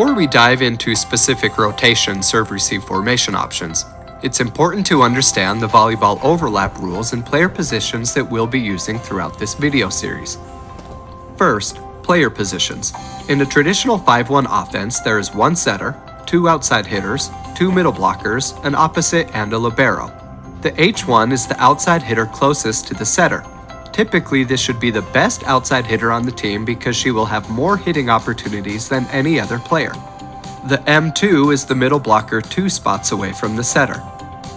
Before we dive into specific rotation serve-receive formation options, it's important to understand the volleyball overlap rules and player positions that we'll be using throughout this video series. First, player positions. In a traditional 5-1 offense, there is one setter, two outside hitters, two middle blockers, an opposite, and a libero. The H1 is the outside hitter closest to the setter. Typically, this should be the best outside hitter on the team because she will have more hitting opportunities than any other player. The M2 is the middle blocker 2 spots away from the setter.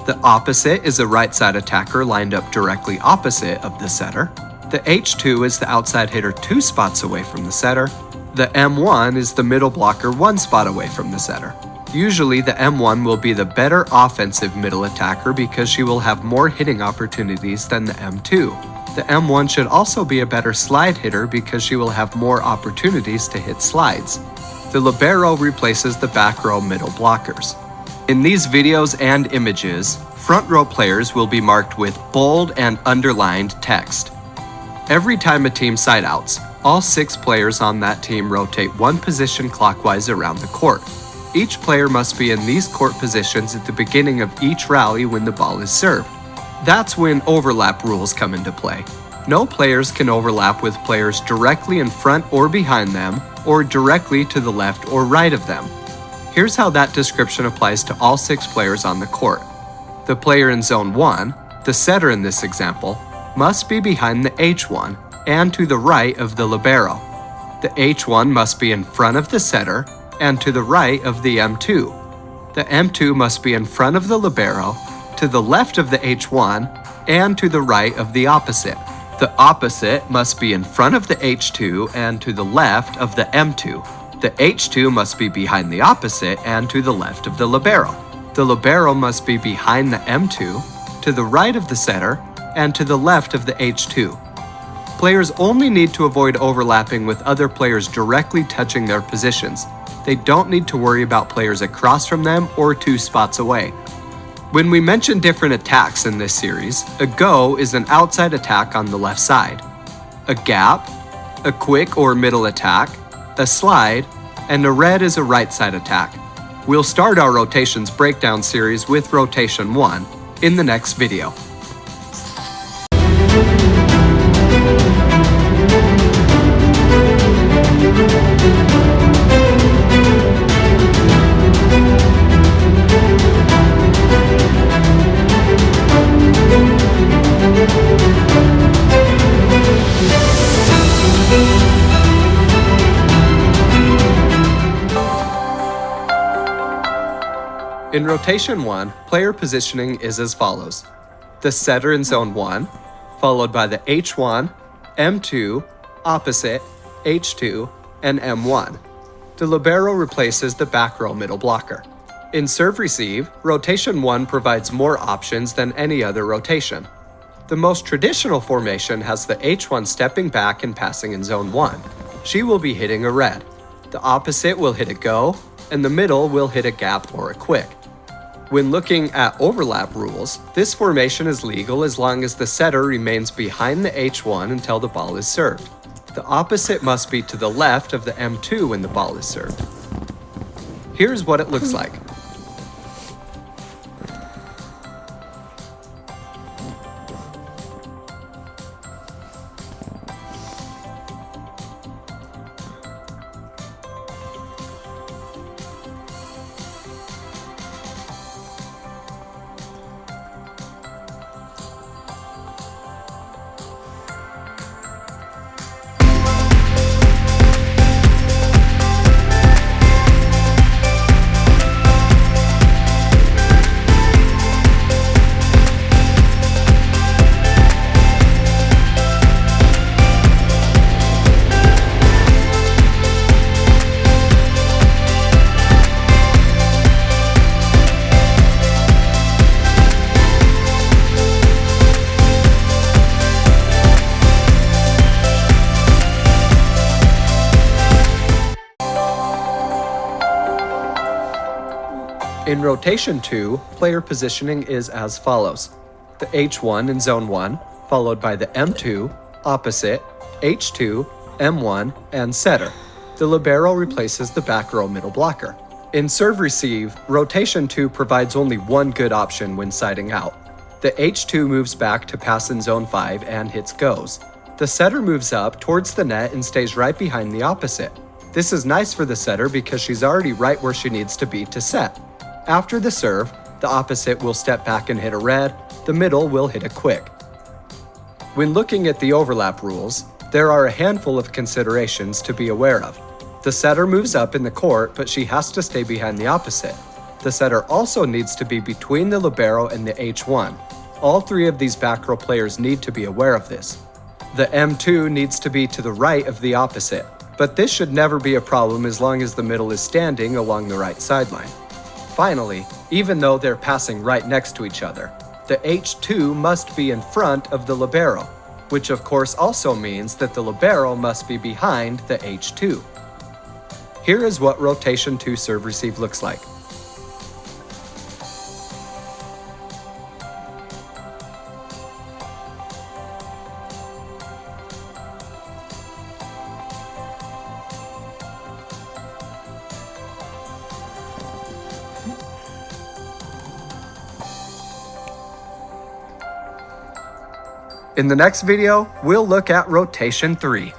The opposite is a right side attacker lined up directly opposite of the setter. The H2 is the outside hitter 2 spots away from the setter. The M1 is the middle blocker 1 spot away from the setter. Usually the M1 will be the better offensive middle attacker because she will have more hitting opportunities than the M2. The M1 should also be a better slide hitter because she will have more opportunities to hit slides. The libero replaces the back row middle blockers. In these videos and images, front row players will be marked with bold and underlined text. Every time a team side outs, all 6 players on that team rotate one position clockwise around the court. Each player must be in these court positions at the beginning of each rally when the ball is served. That's when overlap rules come into play. No players can overlap with players directly in front or behind them, or directly to the left or right of them. Here's how that description applies to all 6 players on the court. The player in Zone 1, the setter in this example, must be behind the H1 and to the right of the libero. The H1 must be in front of the setter and to the right of the M2. The M2 must be in front of the libero, to the left of the H1, and to the right of the opposite. The opposite must be in front of the H2 and to the left of the M2. The H2 must be behind the opposite and to the left of the libero. The libero must be behind the M2, to the right of the setter, and to the left of the H2. Players only need to avoid overlapping with other players directly touching their positions. They don't need to worry about players across from them or 2 spots away. When we mention different attacks in this series, a go is an outside attack on the left side, a gap, a quick or middle attack, a slide, and a red is a right side attack. We'll start our rotations breakdown series with rotation 1 in the next video. In rotation 1, player positioning is as follows. The setter in Zone 1, followed by the H1, M2, opposite, H2, and M1. The libero replaces the back row middle blocker. In serve-receive, rotation 1 provides more options than any other rotation. The most traditional formation has the H1 stepping back and passing in Zone 1. She will be hitting a red. The opposite will hit a go, and the middle will hit a gap or a quick. When looking at overlap rules, this formation is legal as long as the setter remains behind the H1 until the ball is served. The opposite must be to the left of the M2 when the ball is served. Here's what it looks like. In rotation 2, player positioning is as follows. The H1 in Zone 1, followed by the M2, opposite, H2, M1, and setter. the libero replaces the back row middle blocker. In serve-receive, rotation 2 provides only one good option when siding out. The H2 moves back to pass in zone 5 and hits goes. The setter moves up towards the net and stays right behind the opposite. This is nice for the setter because she's already right where she needs to be to set. After the serve, the opposite will step back and hit a red, the middle will hit a quick. When looking at the overlap rules, there are a handful of considerations to be aware of. The setter moves up in the court, but she has to stay behind the opposite. The setter also needs to be between the libero and the H1. All three of these back row players need to be aware of this. The M2 needs to be to the right of the opposite, but this should never be a problem as long as the middle is standing along the right sideline. Finally, even though they're passing right next to each other, the H2 must be in front of the libero, which of course also means that the libero must be behind the H2. Here is what rotation 2 serve-receive looks like. In the next video, we'll look at rotation 3.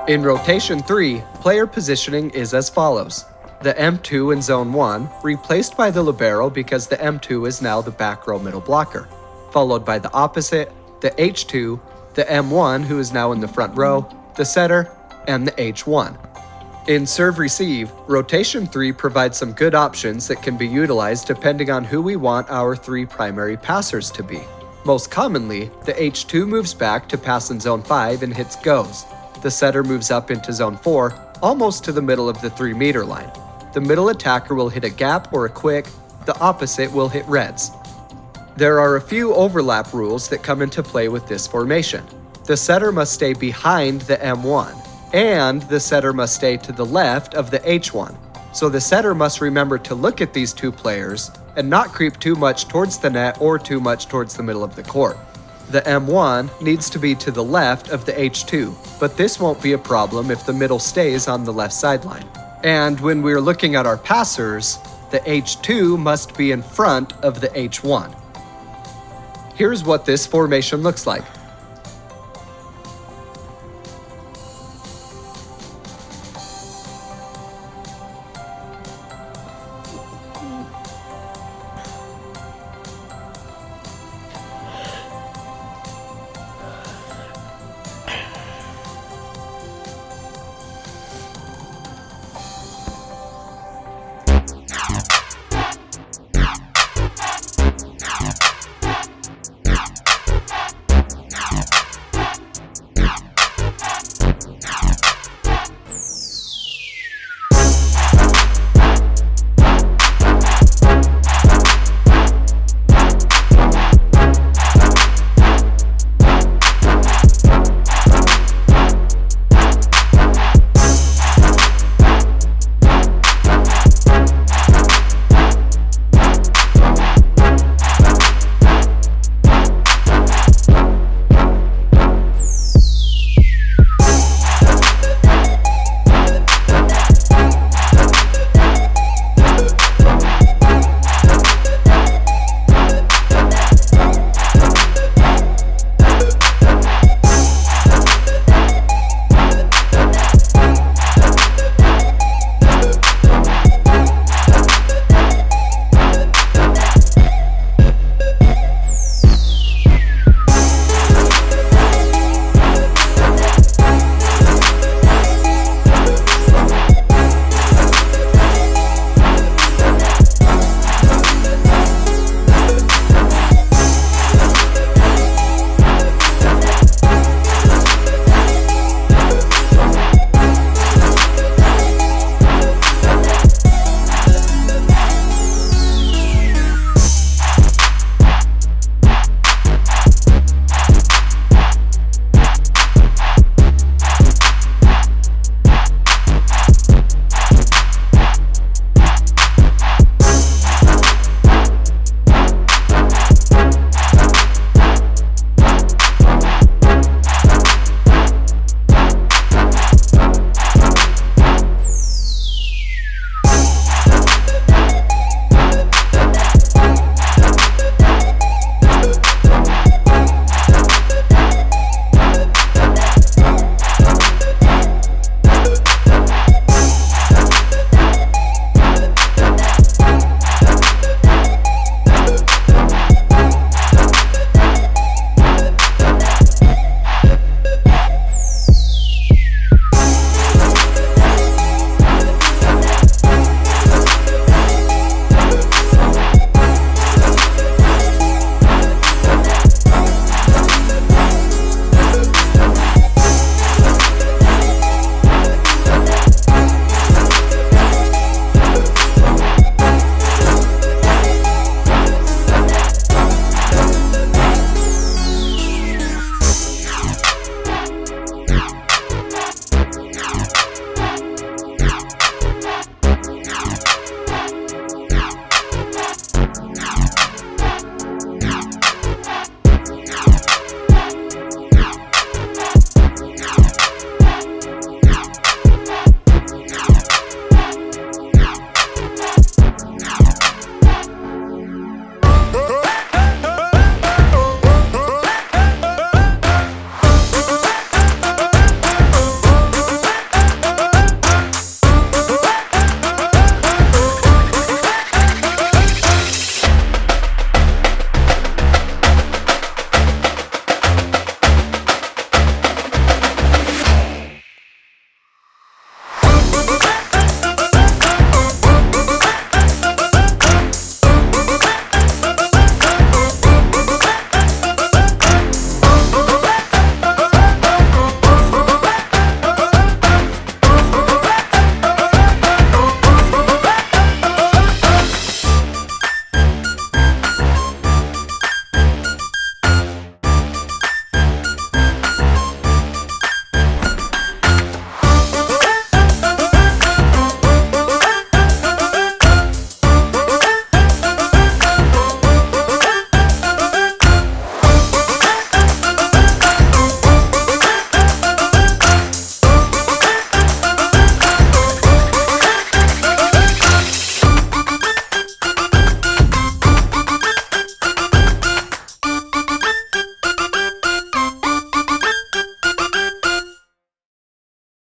In rotation 3, player positioning is as follows. The M2 in zone 1, replaced by the libero because the M2 is now the back row middle blocker, followed by the opposite, the H2, the M1 who is now in the front row, the setter, and the H1. In serve-receive, rotation 3 provides some good options that can be utilized depending on who we want our three primary passers to be. Most commonly, the H2 moves back to pass in zone 5 and hits goes. The setter moves up into zone 4, almost to the middle of the 3-meter line. The middle attacker will hit a gap or a quick, the opposite will hit reds. There are a few overlap rules that come into play with this formation. The setter must stay behind the M1, and the setter must stay to the left of the H1. So the setter must remember to look at these two players and not creep too much towards the net or too much towards the middle of the court. The M1 needs to be to the left of the H2, but this won't be a problem if the middle stays on the left sideline. And when we're looking at our passers, the H2 must be in front of the H1. Here's what this formation looks like.